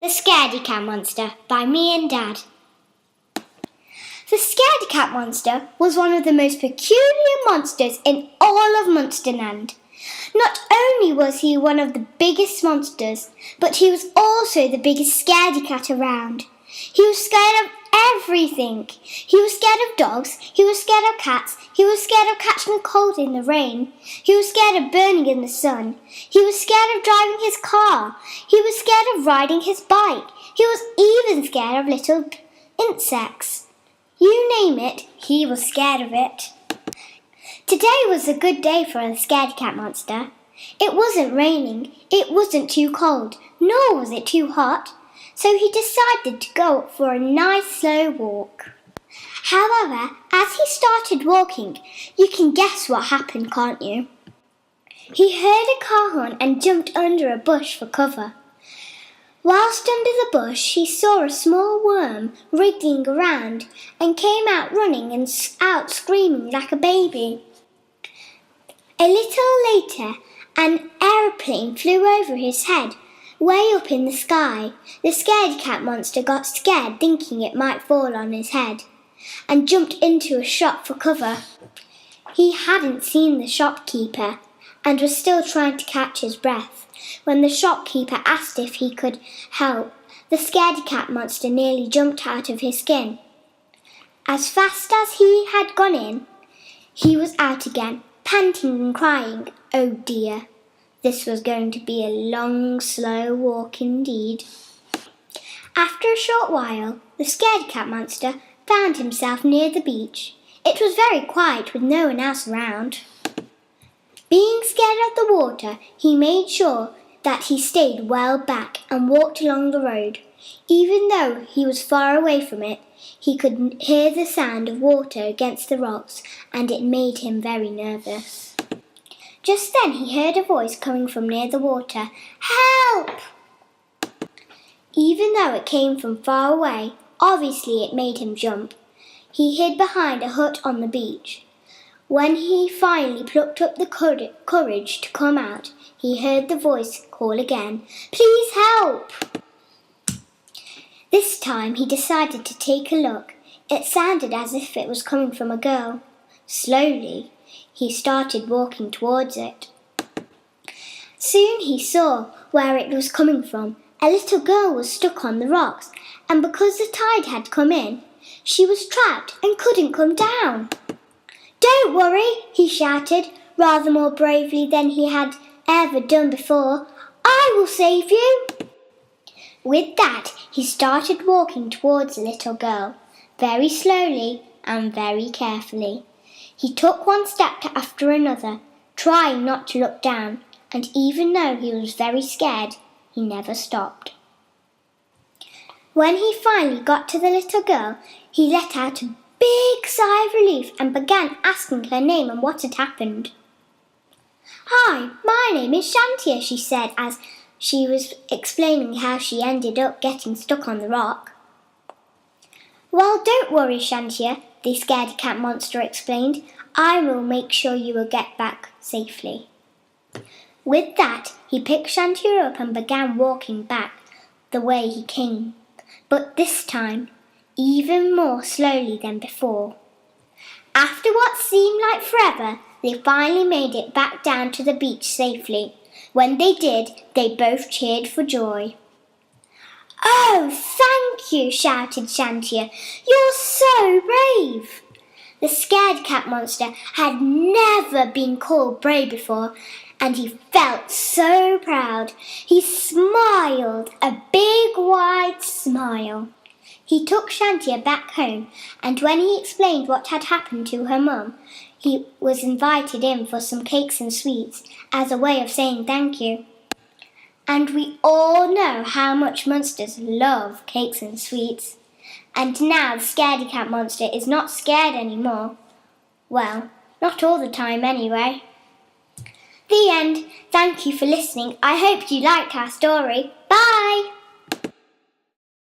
The Scaredy Cat Monster by me and Dad. The Scaredy Cat Monster was one of the most peculiar monsters in all of Munsterland. Not only was he one of the biggest monsters, but he was also the biggest scaredy cat around. He was scared of everything. He was scared of dogs, he was scared of cats, he was scared of catching a cold in the rain, he was scared of burning in the sun, he was scared of driving his car, he was scared of riding his bike, he was even scared of little insects. You name it, he was scared of it. Today was a good day for the Scaredy Cat Monster. It wasn't raining, it wasn't too cold, nor was it too hot. So he decided to go for a nice slow walk. However, as he started walking, you can guess what happened, can't you? He heard a car horn and jumped under a bush for cover. Whilst under the bush, he saw a small worm wriggling around and came out running and out screaming like a baby. A little later, an aeroplane flew over his head. Way up in the sky, the Scaredy Cat Monster got scared thinking it might fall on his head and jumped into a shop for cover. He hadn't seen the shopkeeper and was still trying to catch his breath when the shopkeeper asked if he could help. The Scaredy Cat Monster nearly jumped out of his skin. As fast as he had gone in, he was out again, panting and crying, "Oh dear." This was going to be a long, slow walk indeed. After a short while, the Scaredy Cat Monster found himself near the beach. It was very quiet with no one else around. Being scared of the water, he made sure that he stayed well back and walked along the road. Even though he was far away from it, he could hear the sound of water against the rocks, and it made him very nervous. Just then he heard a voice coming from near the water. "Help!" Even though it came from far away, obviously it made him jump. He hid behind a hut on the beach. When he finally plucked up the courage to come out, he heard the voice call again, "Please help!" This time he decided to take a look. It sounded as if it was coming from a girl. Slowly, he started walking towards it. Soon he saw where it was coming from. A little girl was stuck on the rocks, and because the tide had come in, she was trapped and couldn't come down. "Don't worry," he shouted, rather more bravely than he had ever done before. "I will save you." With that, he started walking towards the little girl, very slowly and very carefully. He took one step after another, trying not to look down, and even though he was very scared, he never stopped. When he finally got to the little girl, he let out a big sigh of relief and began asking her name and what had happened. "Hi, my name is Shantia," she said as she was explaining how she ended up getting stuck on the rock. "Well, don't worry, Shantia," the Scaredy Cat Monster explained. "I will make sure you will get back safely." With that, he picked Shantia up and began walking back the way he came, but this time even more slowly than before. After what seemed like forever, they finally made it back down to the beach safely. When they did, they both cheered for joy. "Oh, thank you," shouted Shantia. "You're so brave." The Scaredy Cat Monster had never been called brave before, and he felt so proud. He smiled, a big wide smile. He took Shantia back home, and when he explained what had happened to her mum, he was invited in for some cakes and sweets as a way of saying thank you. And we all know how much monsters love cakes and sweets. And now the Scaredy Cat Monster is not scared anymore. Well, not all the time anyway. The end. Thank you for listening. I hope you liked our story. Bye!